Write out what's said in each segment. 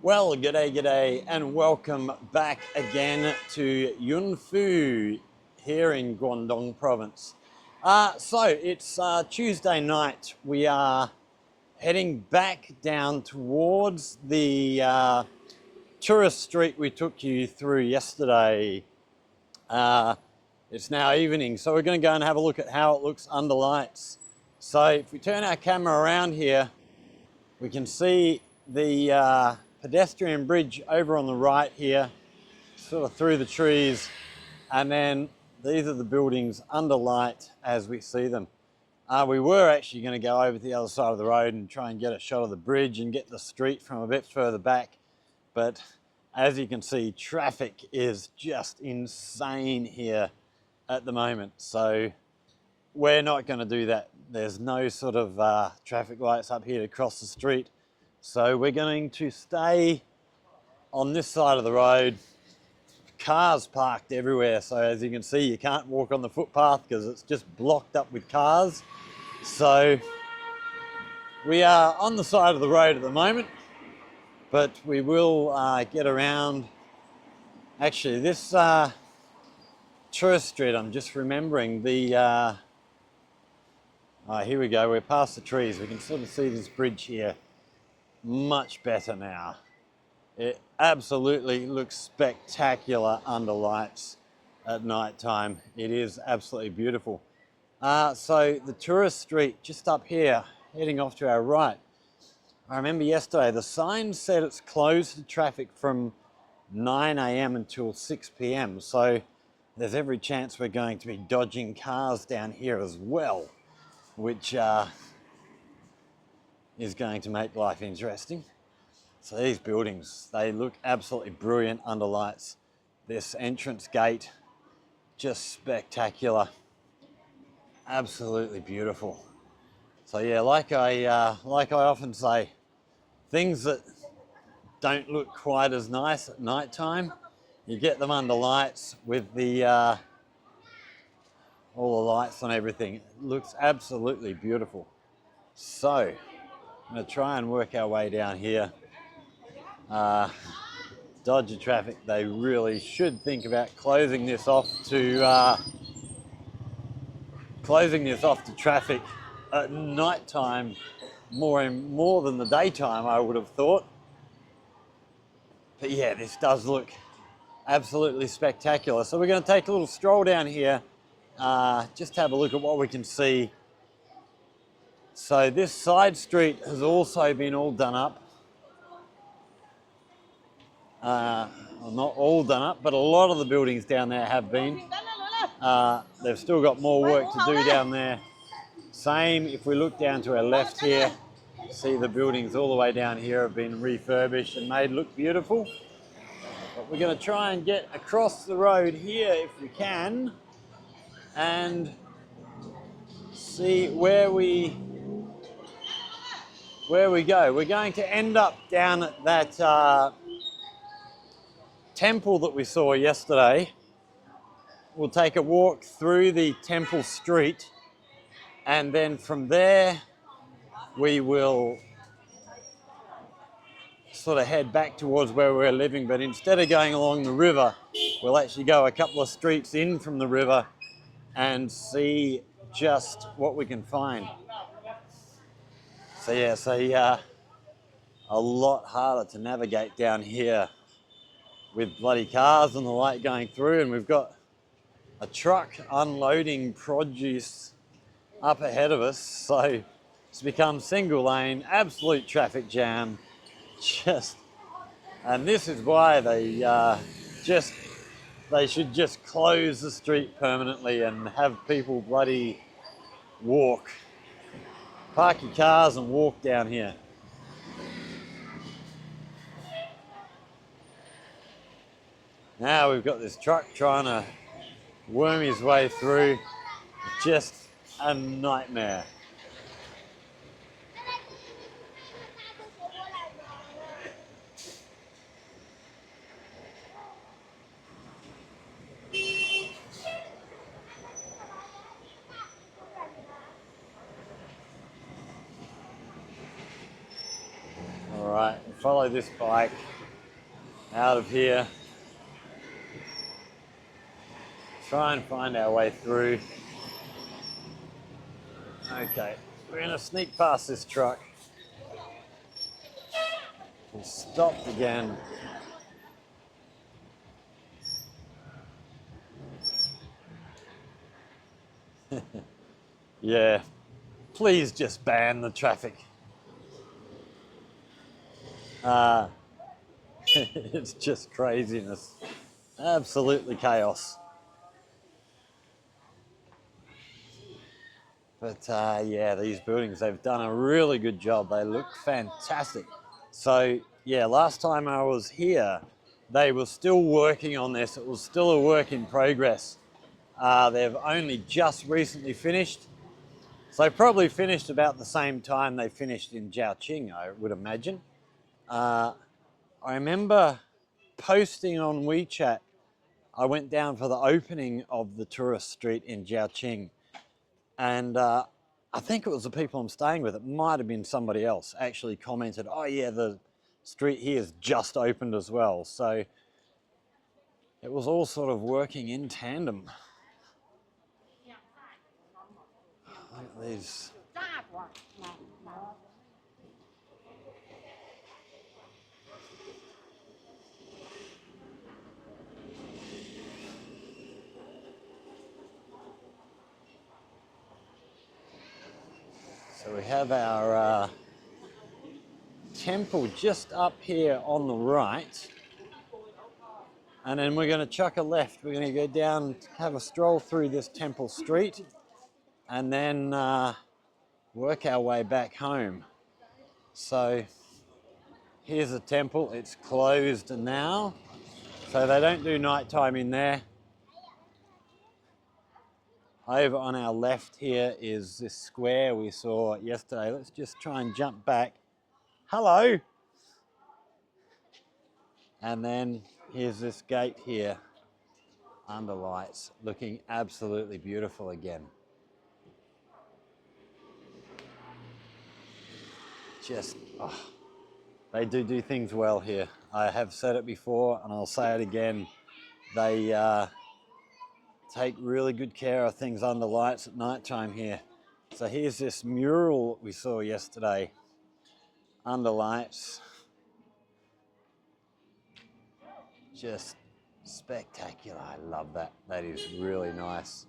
Well, g'day, and welcome back again to YunFu here in Guangdong Province. So it's Tuesday night. We are heading back down towards the tourist street we took you through yesterday. It's now evening, so we're going to go and have a look at how it looks under lights. So if we turn our camera around here, we can see the pedestrian bridge over on the right here, sort of through the trees, and then these are the buildings under light as we see them. We were actually going to go over to the other side of the road and try and get a shot of the bridge and get the street from a bit further back, but as you can see, traffic is just insane here at the moment, so we're not going to do that. There's no sort of traffic lights up here to cross the street, so we're going to stay on this side of the road. Cars parked everywhere, so as you can see, you can't walk on the footpath because it's just blocked up with cars. So we are on the side of the road at the moment, but we will get around. Actually, this tourist street, I'm just remembering the here we go, we're past the trees. We can sort of see this bridge here much better now. It absolutely looks spectacular under lights at night time. It is absolutely beautiful. So the tourist street just up here, heading off to our right. I remember yesterday the sign said it's closed to traffic from 9 a.m. until 6 p.m. So there's every chance we're going to be dodging cars down here as well, which is going to make life interesting. So these buildings, they look absolutely brilliant under lights. This entrance gate, just spectacular. Absolutely beautiful. So yeah, like I often say, things that don't look quite as nice at night time, you get them under lights with the all the lights on everything. It looks absolutely beautiful. So I'm going to try and work our way down here. Dodge the traffic. They really should think about closing this off to traffic at night time more than the daytime, I would have thought. But yeah, this does look absolutely spectacular. So we're going to take a little stroll down here, just have a look at what we can see. So this side street has also been all done up. Well, not all done up, but a lot of the buildings down there have been. They've still got more work to do down there. Same if we look down to our left here, see the buildings all the way down here have been refurbished and made look beautiful. But we're going to try and get across the road here if we can and see where we go. We're going to end up down at that temple that we saw yesterday. We'll take a walk through the temple street, and then from there we will sort of head back towards where we're living, but instead of going along the river, we'll actually go a couple of streets in from the river and see just what we can find. So yeah, a lot harder to navigate down here with bloody cars and the light going through, and we've got a truck unloading produce up ahead of us, so it's become single lane, absolute traffic jam. And this is why they should just close the street permanently and have people bloody park your cars and walk down here. Now we've got this truck trying to worm his way through, just a nightmare. All right, follow this bike out of here. Try and find our way through. Okay, we're gonna sneak past this truck. We stopped again. Yeah, please just ban the traffic. It's just craziness. Absolutely chaos. But yeah, these buildings, they've done a really good job. They look fantastic. So yeah, last time I was here, they were still working on this. It was still a work in progress. They've only just recently finished. So they probably finished about the same time they finished in Zhaoqing, I would imagine. I remember posting on WeChat, I went down for the opening of the tourist street in Zhaoqing, and I think it was the people I'm staying with, it might have been somebody else, actually commented, oh yeah, the street here is just opened as well. So it was all sort of working in tandem. Look at these. So we have our temple just up here on the right, and then we're going to chuck a left. We're going to go down, have a stroll through this temple street, and then work our way back home. So here's the temple. It's closed now, so they don't do nighttime in there. Over on our left here is this square we saw yesterday. Let's just try and jump back. Hello. And then here's this gate here under lights, looking absolutely beautiful again. Just, oh, they do things well here. I have said it before and I'll say it again. They take really good care of things under lights at night time here. So here's this mural we saw yesterday under lights. Just spectacular. I love that. That is really nice.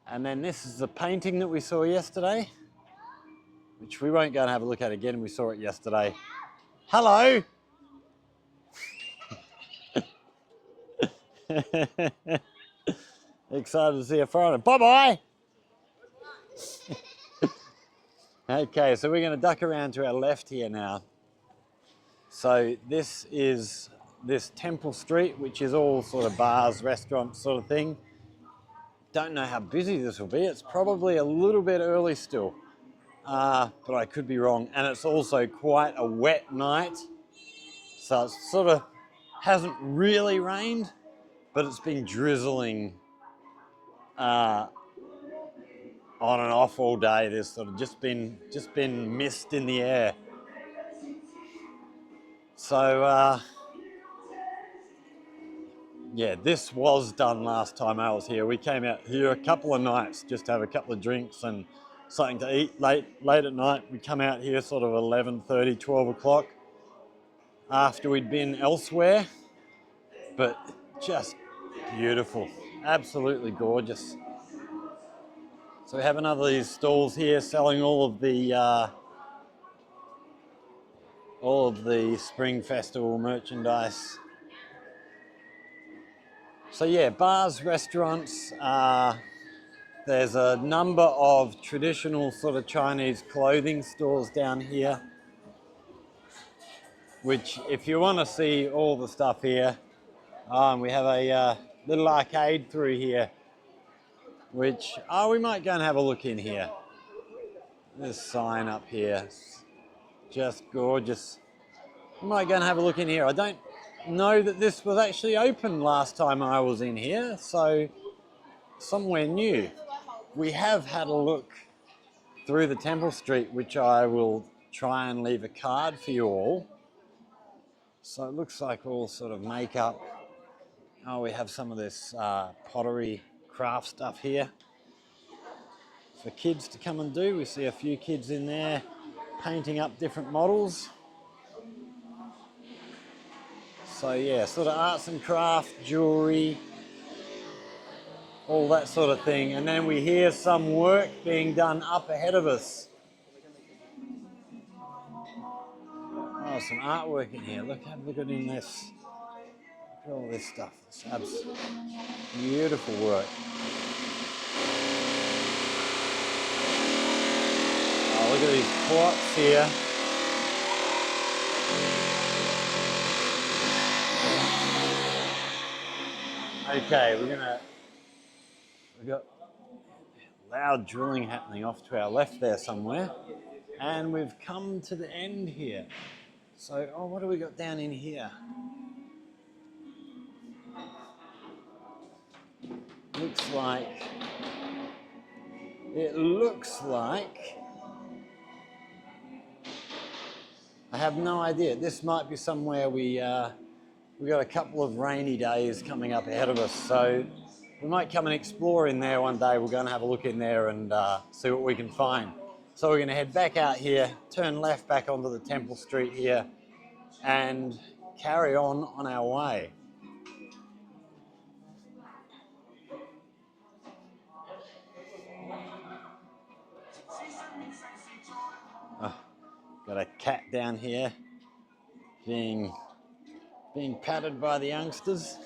And then this is the painting that we saw yesterday, which we won't go and have a look at again. We saw it yesterday. Hello. Excited to see a foreigner. Bye-bye. Okay, so we're going to duck around to our left here now. So this is this Temple Street, which is all sort of bars, restaurants sort of thing. Don't know how busy this will be. It's probably a little bit early still, but I could be wrong. And it's also quite a wet night. So it sort of hasn't really rained, but it's been drizzling on and off all day. There's sort of just been mist in the air. So yeah, this was done last time I was here. We came out here a couple of nights just to have a couple of drinks and something to eat late at night. We come out here sort of 11:30, 12 o'clock after we'd been elsewhere, but just beautiful, absolutely gorgeous. So we have another of these stalls here selling all of the Spring Festival merchandise. So yeah, bars, restaurants, there's a number of traditional sort of Chinese clothing stores down here, which if you want to see all the stuff here, we have a little arcade through here, which, we might go and have a look in here. This sign up here, just gorgeous. We might go and have a look in here. I don't know that this was actually open last time I was in here, so somewhere new. We have had a look through the Temple Street, which I will try and leave a card for you all. So it looks like we'll sort of make up. Oh, we have some of this pottery craft stuff here for kids to come and do. We see a few kids in there painting up different models. So yeah, sort of arts and craft, jewellery, all that sort of thing. And then we hear some work being done up ahead of us. Oh, some artwork in here. Look, have a look at in this. Look at all this stuff. It's absolutely beautiful work. Oh, look at these plots here. Okay, we've got loud drilling happening off to our left there somewhere. And we've come to the end here. So, oh, what do we got down in here? It looks like, I have no idea. This might be somewhere we got a couple of rainy days coming up ahead of us. So we might come and explore in there one day. We're going to have a look in there and see what we can find. So we're going to head back out here, turn left back onto the Temple Street here and carry on our way. Oh, got a cat down here being patted by the youngsters.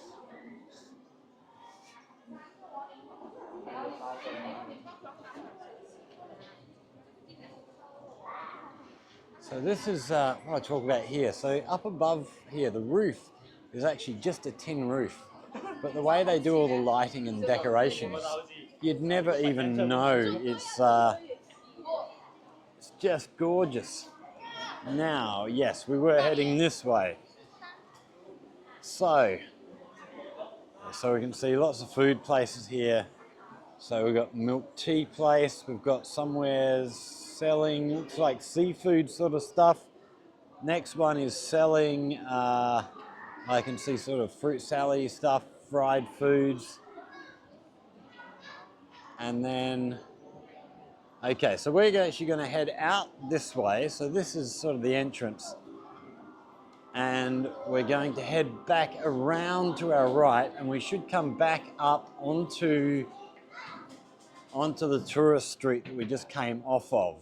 So this is what I talk about here. So up above here, the roof is actually just a tin roof. But the way they do all the lighting and decorations, you'd never even know. It's just gorgeous. Now, yes, we were heading this way. So we can see lots of food places here. So we've got milk tea place. We've got somewhere selling, looks like seafood sort of stuff. Next one is selling, I can see sort of fruit salad stuff, fried foods. And then, okay, so we're actually going to head out this way. So this is sort of the entrance. And we're going to head back around to our right, and we should come back up onto the tourist street that we just came off of.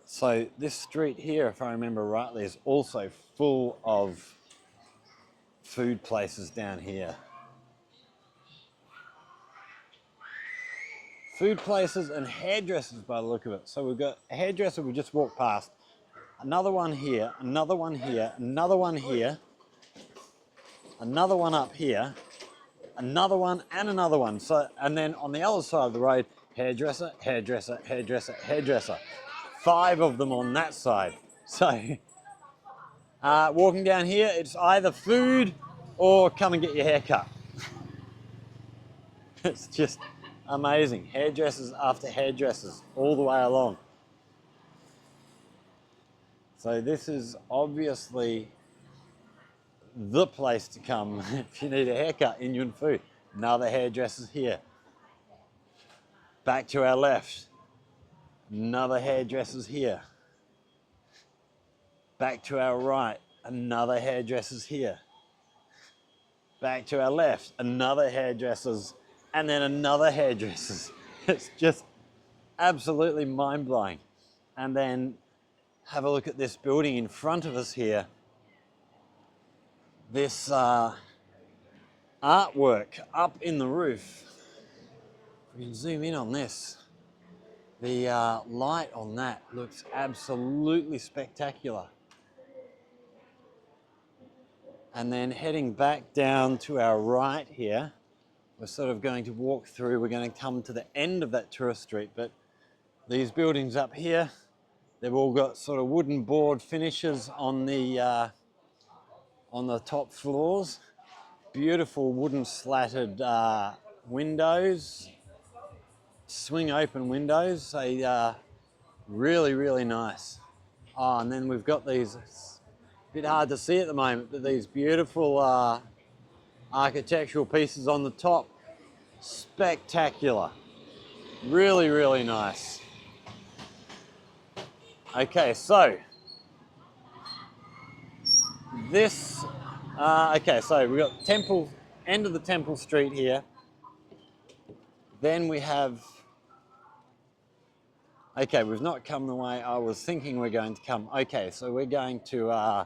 So this street here, if I remember rightly, is also full of food places down here. Food places and hairdressers by the look of it. So we've got a hairdresser we just walked past, another one here, another one here, another one here, another one up here, another one and another one. So, and then on the other side of the road, hairdresser, hairdresser, hairdresser, hairdresser. 5 of them on that side. So walking down here, it's either food or come and get your hair cut. It's just amazing. Hairdressers after hairdressers all the way along. So this is obviously the place to come if you need a haircut in YunFu. Another hairdresser's here. Back to our left. Another hairdresser's here. Back to our right. Another hairdresser's here. Back to our left. Another hairdresser's. And then another hairdresser's. It's just absolutely mind-blowing. And then have a look at this building in front of us here. This artwork up in the roof. We can zoom in on this. The light on that looks absolutely spectacular. And then heading back down to our right here, we're sort of going to walk through, we're going to come to the end of that tourist street, but these buildings up here, they've all got sort of wooden board finishes on the top floors. Beautiful wooden slatted windows, swing open windows. Really, really nice. Oh, and then we've got these, it's a bit hard to see at the moment, but these beautiful architectural pieces on the top. Spectacular. Really, really nice. Okay, so this, okay, so we've got Temple, end of the Temple Street here. Then we have, okay, we've not come the way I was thinking we're going to come. Okay, so we're going to,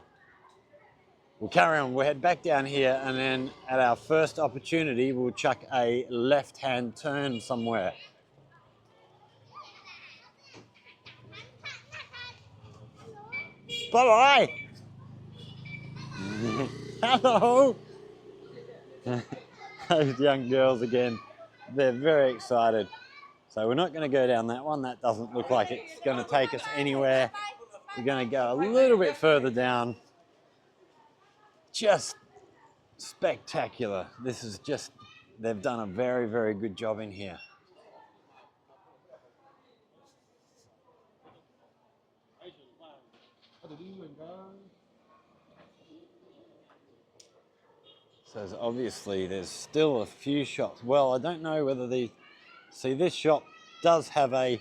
we'll carry on. We'll head back down here, and then at our first opportunity, we'll chuck a left-hand turn somewhere. Bye-bye. Hello. Those young girls again, they're very excited. So we're not going to go down that one. That doesn't look like it's going to take us anywhere. We're going to go a little bit further down. Just spectacular. This is just, they've done a very, very good job in here. So obviously there's still a few shops. Well, I don't know whether the, see, this shop does have a,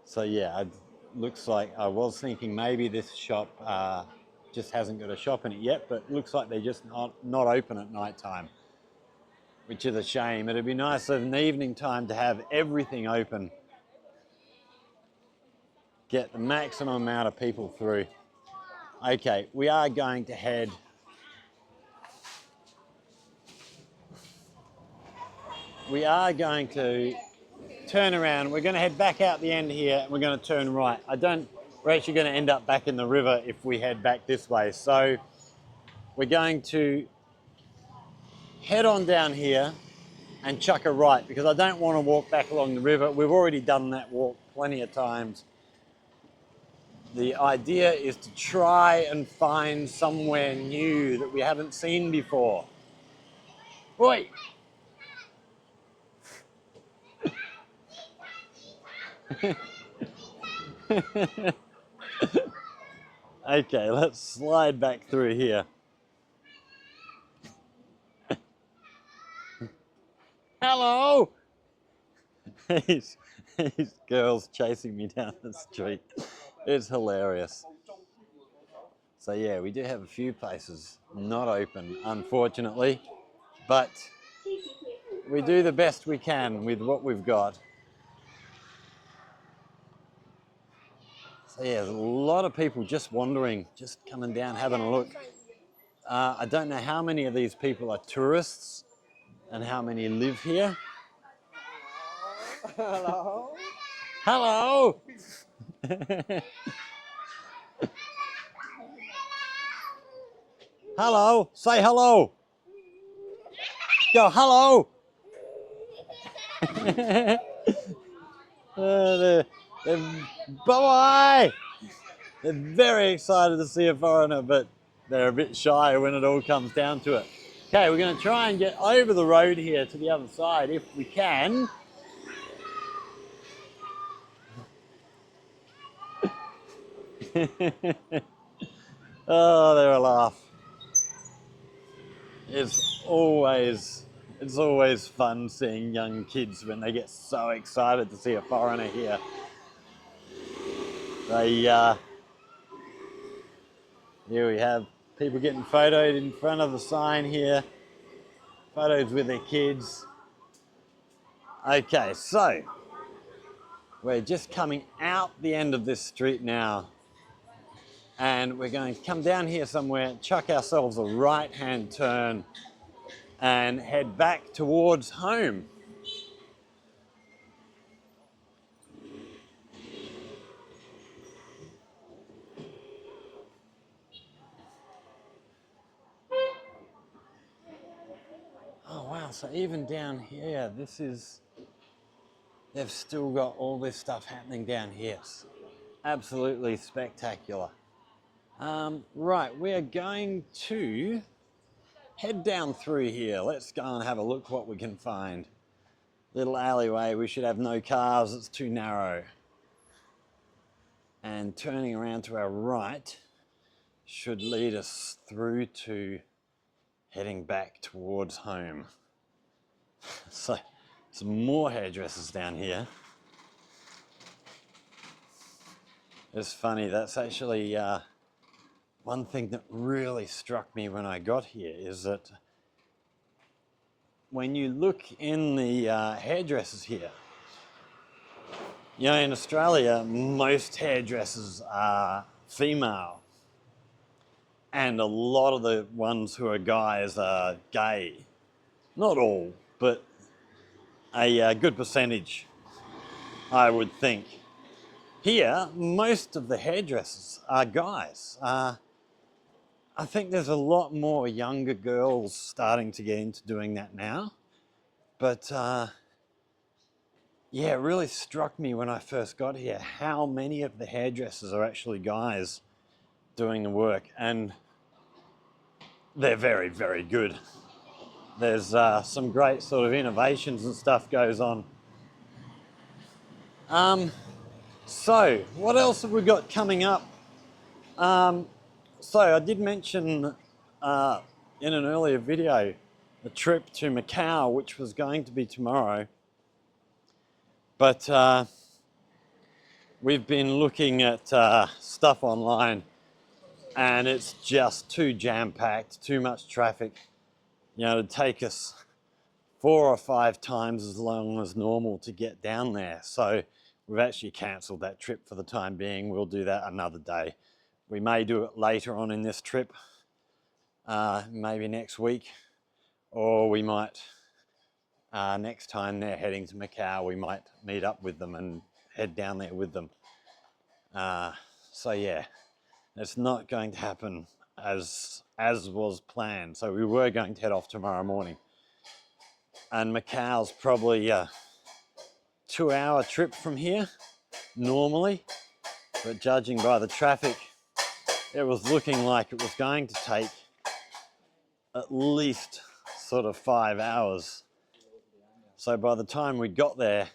so yeah, it looks like I was thinking maybe this shop just hasn't got a shop in it yet, but looks like they're just not open at night time, which is a shame. It'd be nice in the evening time to have everything open. Get the maximum amount of people through. Okay, we are going to head turn around. We're going to head back out the end here, and we're going to turn right. We're actually going to end up back in the river if we head back this way. So we're going to head on down here and chuck a right, because I don't want to walk back along the river. We've already done that walk plenty of times. The idea is to try and find somewhere new that we haven't seen before. Boy! Okay, let's slide back through here. Hello! These girls chasing me down the street. It's hilarious. So yeah, we do have a few places not open, unfortunately, but we do the best we can with what we've got. So yeah, there's a lot of people just wandering, just coming down, having a look. I don't know how many of these people are tourists and how many live here. Hello. Hello. Hello. Say hello. Go hello. Bye-bye. They're very excited to see a foreigner, but they're a bit shy when it all comes down to it. Okay, we're going to try and get over the road here to the other side if we can. Oh, they're a laugh. It's always fun seeing young kids when they get so excited to see a foreigner here. Here we have people getting photoed in front of the sign here. Photos with their kids. Okay, so we're just coming out the end of this street now, and we're going to come down here somewhere, chuck ourselves a right-hand turn and head back towards home. Oh wow, so even down here, they've still got all this stuff happening down here. It's absolutely spectacular. Right, we are going to head down through here. Let's go and have a look what we can find. Little alleyway, we should have no cars, it's too narrow. And turning around to our right should lead us through to heading back towards home. So, some more hairdressers down here. It's funny, that's actually one thing that really struck me when I got here is that when you look in the hairdressers here, you know, in Australia, most hairdressers are female, and a lot of the ones who are guys are gay. Not all, but a good percentage, I would think. Here, most of the hairdressers are guys. I think there's a lot more younger girls starting to get into doing that now. But yeah, it really struck me when I first got here how many of the hairdressers are actually guys doing the work, and they're very, very good. There's some great sort of innovations and stuff goes on. So, what else have we got coming up? So I did mention in an earlier video a trip to Macau, which was going to be tomorrow. But we've been looking at stuff online, and it's just too jam-packed, too much traffic. You know, it'd take us 4 or 5 times as long as normal to get down there. So we've actually cancelled that trip for the time being. We'll do that another day. We may do it later on in this trip, maybe next week, or we might, next time they're heading to Macau, we might meet up with them and head down there with them. So yeah, it's not going to happen as was planned. So we were going to head off tomorrow morning, and Macau's probably a 2-hour trip from here normally, but judging by the traffic, it was looking like it was going to take at least sort of 5 hours. So by the time we got there,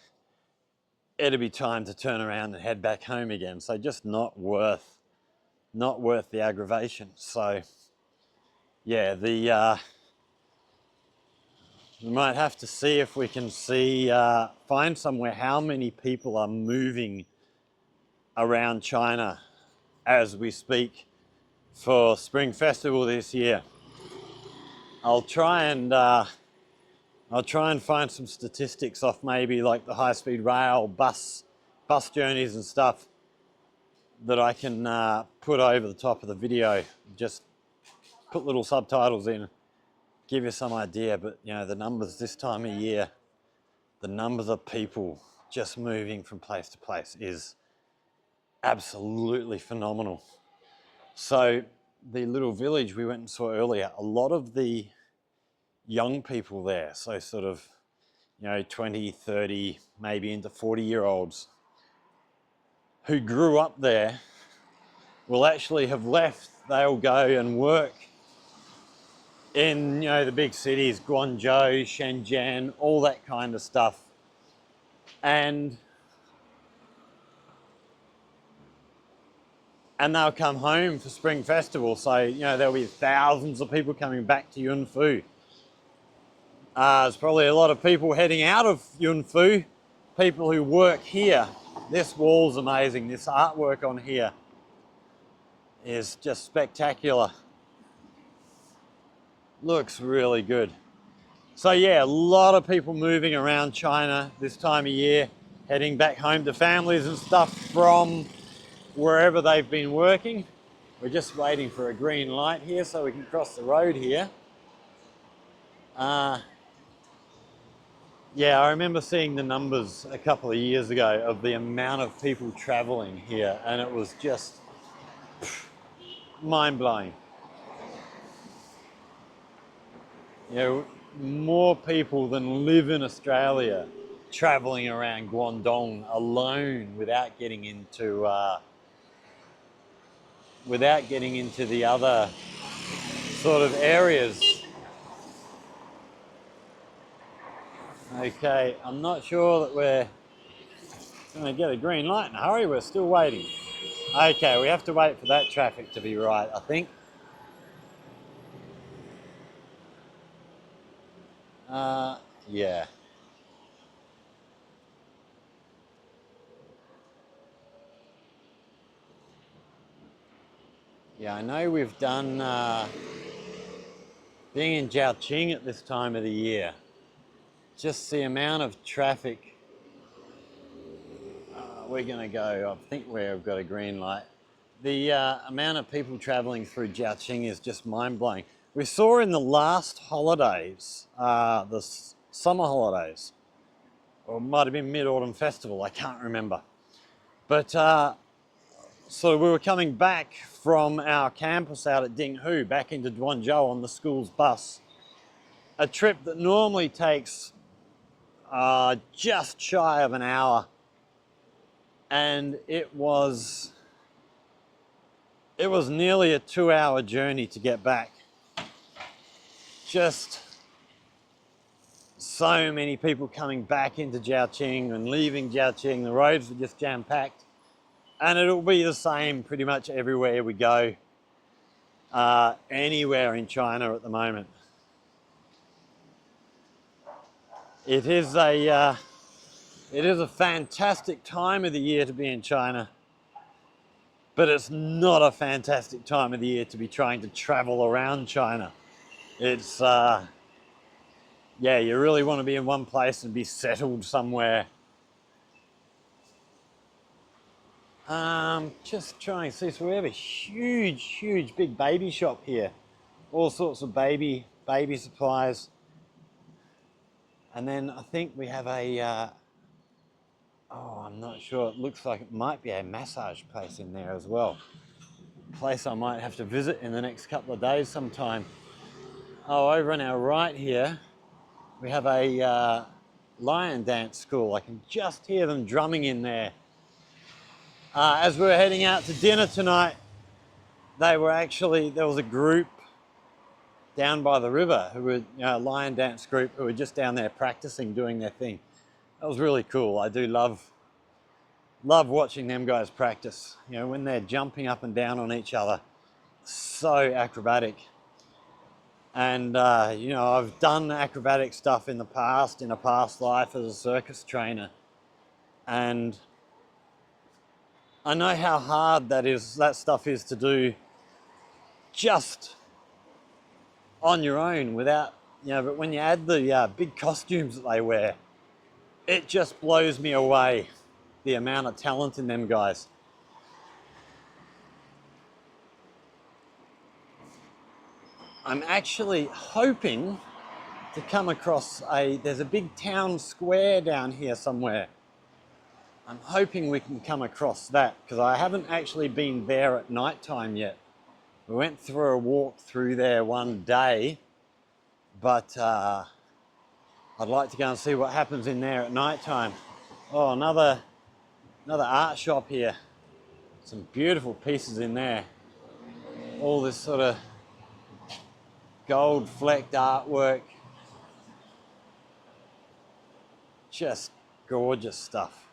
it'd be time to turn around and head back home again. So just not worth the aggravation. So yeah, we might have to see if we can find somewhere how many people are moving around China as we speak for Spring Festival this year. I'll try and find some statistics off maybe like the high-speed rail, bus journeys and stuff that I can put over the top of the video. Just put little subtitles in, give you some idea. But you know, the numbers this time of year, the numbers of people just moving from place to place is absolutely phenomenal. So the little village we went and saw earlier, a lot of the young people there, so sort of, you know, 20, 30, maybe into 40-year-olds who grew up there will actually have left. They'll go and work in, you know, the big cities, Guangzhou, Shenzhen, all that kind of stuff. And they'll come home for Spring Festival. So, you know, there'll be thousands of people coming back to YunFu. There's probably a lot of people heading out of YunFu, people who work here. This wall's amazing. This artwork on here is just spectacular. Looks really good. So yeah, a lot of people moving around China this time of year, heading back home to families and stuff from wherever they've been working. We're just waiting for a green light here so we can cross the road here. Yeah, I remember seeing the numbers a couple of years ago of the amount of people traveling here, and it was just mind-blowing. You know, more people than live in Australia traveling around Guangdong alone without getting into the other sort of areas Okay, I'm not sure that we're going to get a green light in a hurry. We're still waiting. Okay, we have to wait for that traffic to be right, I think. Yeah. Yeah, I know we've done, being in Zhaoqing at this time of the year, just the amount of traffic. We're going to go, I think we've got a green light. The amount of people traveling through Zhaoqing is just mind-blowing. We saw in the last holidays, the summer holidays, or it might have been Mid-Autumn Festival, I can't remember. But so we were coming back from our campus out at Dinghu back into Guangzhou on the school's bus. A trip that normally takes just shy of an hour, and it was nearly a 2-hour journey to get back. Just so many people coming back into Zhaoqing and leaving Zhaoqing. The roads were just jam-packed, and it'll be the same pretty much everywhere we go, anywhere in China at the moment. It is a fantastic time of the year to be in China, but it's not a fantastic time of the year to be trying to travel around China. It's, yeah, you really want to be in one place and be settled somewhere. Just trying to see, so we have a huge big baby shop here. All sorts of baby supplies. And then I think we have a, oh, I'm not sure, it looks like it might be a massage place in there as well. A place I might have to visit in the next couple of days sometime. Oh, over on our right here, we have a lion dance school. I can just hear them drumming in there. As we were heading out to dinner tonight, there was a group down by the river who were, a lion dance group who were just down there practicing, doing their thing. That was really cool. I do love watching them guys practice. When they're jumping up and down on each other, so acrobatic. And I've done acrobatic stuff in the past, in a past life as a circus trainer, and I know how hard that stuff is to do just on your own without, but when you add the big costumes that they wear, it just blows me away, the amount of talent in them guys. I'm actually hoping to come across there's a big town square down here somewhere. I'm hoping we can come across that, because I haven't actually been there at night time yet. We went through a walk through there one day, but I'd like to go and see what happens in there at night time. Oh, another art shop here. Some beautiful pieces in there. All this sort of gold flecked artwork. Just gorgeous stuff.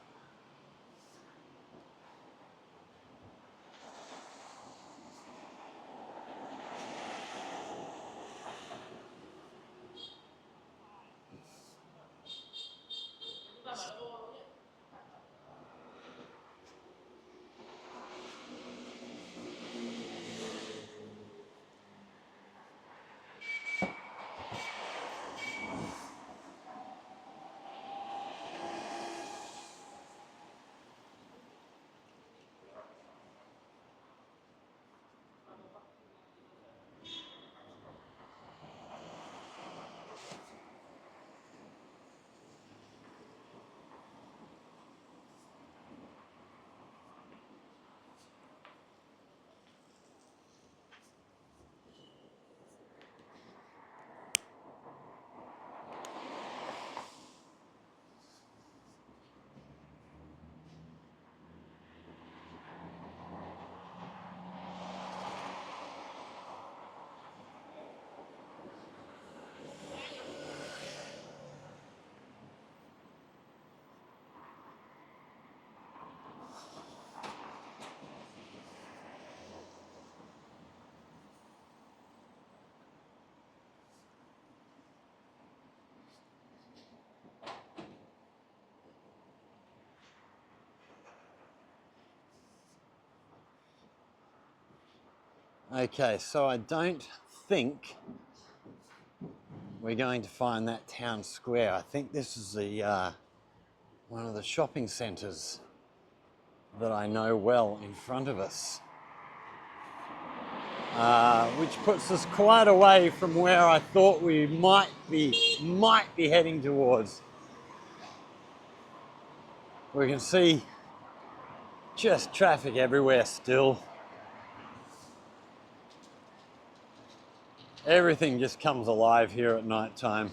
Okay, so I don't think we're going to find that town square. I think this is the one of the shopping centres that I know well in front of us, which puts us quite away from where I thought we might be heading towards. We can see just traffic everywhere still. Everything just comes alive here at night time.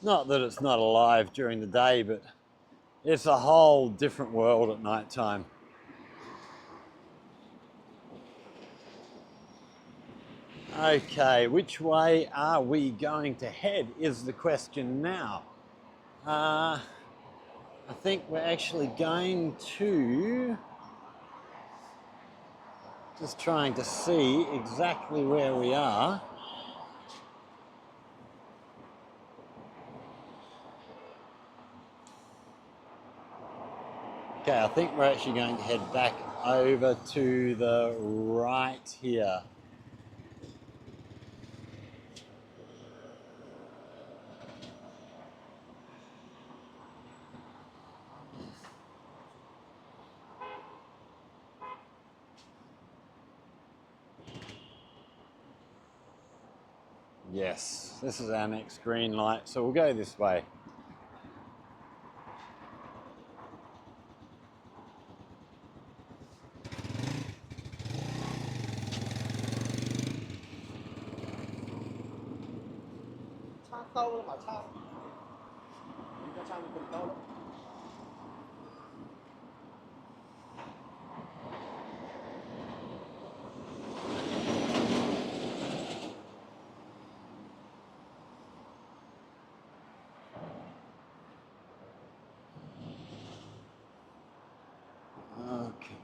Not that it's not alive during the day, but it's a whole different world at night time. Okay, which way are we going to head is the question now. I think we're actually going to, just trying to see exactly where we are. Okay, I think we're actually going to head back over to the right here. Yes, this is our next green light, so we'll go this way. Okay.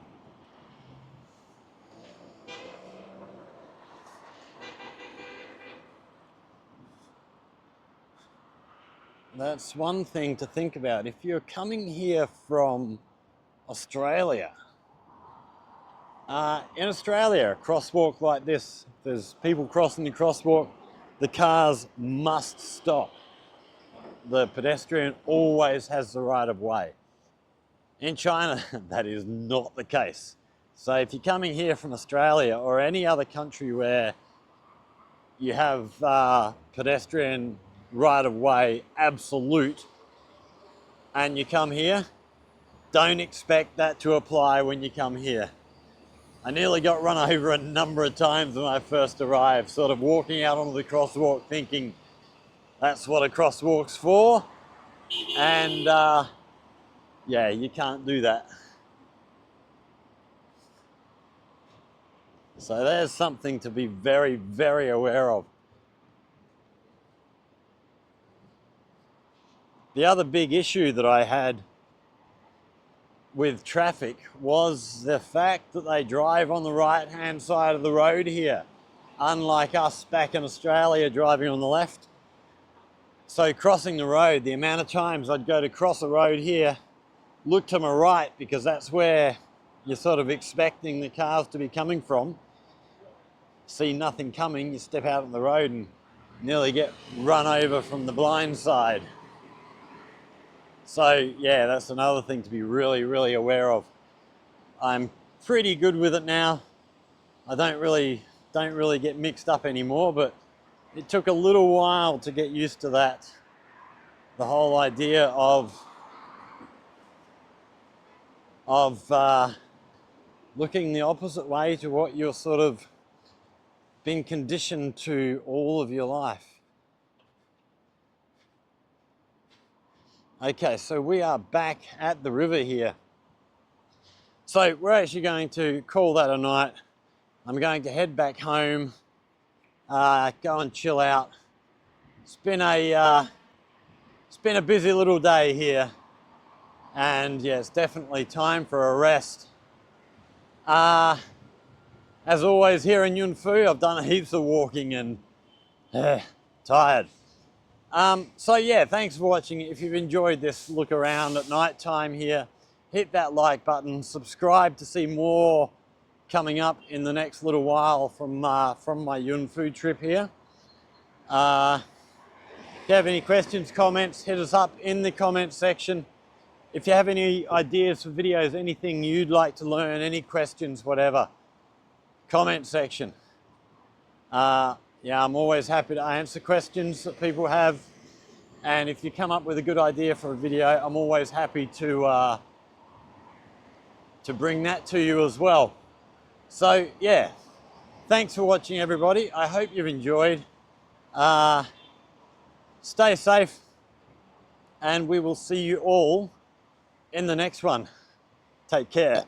That's one thing to think about. If you're coming here from Australia, in Australia, a crosswalk like this, if there's people crossing the crosswalk, the cars must stop. The pedestrian always has the right of way. In China, that is not the case. So if you're coming here from Australia or any other country where you have pedestrian right of way absolute, and you come here, don't expect that to apply when you come here. I nearly got run over a number of times when I first arrived, sort of walking out onto the crosswalk thinking that's what a crosswalk's for, and yeah, you can't do that. So there's something to be very, very aware of. The other big issue that I had with traffic was the fact that they drive on the right-hand side of the road here, unlike us back in Australia driving on the left. So crossing the road, the amount of times I'd go to cross a road here, look to my right because that's where you're sort of expecting the cars to be coming from. See nothing coming, you step out on the road and nearly get run over from the blind side. So yeah, that's another thing to be really, really aware of. I'm pretty good with it now. I don't really get mixed up anymore, but it took a little while to get used to that. The whole idea of looking the opposite way to what you're sort of been conditioned to all of your life. Okay, so we are back at the river here. So we're actually going to call that a night. I'm going to head back home, go and chill out. It's been a busy little day here, and yeah, it's definitely time for a rest. As always here in YunFu, I've done heaps of walking and tired. So yeah, thanks for watching. If you've enjoyed this look around at night time here, hit that like button, subscribe to see more coming up in the next little while from my YunFu trip here. If you have any questions, comments, hit us up in the comment section. If you have any ideas for videos, anything you'd like to learn, any questions, whatever, comment section. Yeah, I'm always happy to answer questions that people have. And if you come up with a good idea for a video, I'm always happy to bring that to you as well. So yeah, thanks for watching, everybody. I hope you've enjoyed. Stay safe, and we will see you all in the next one. Take care.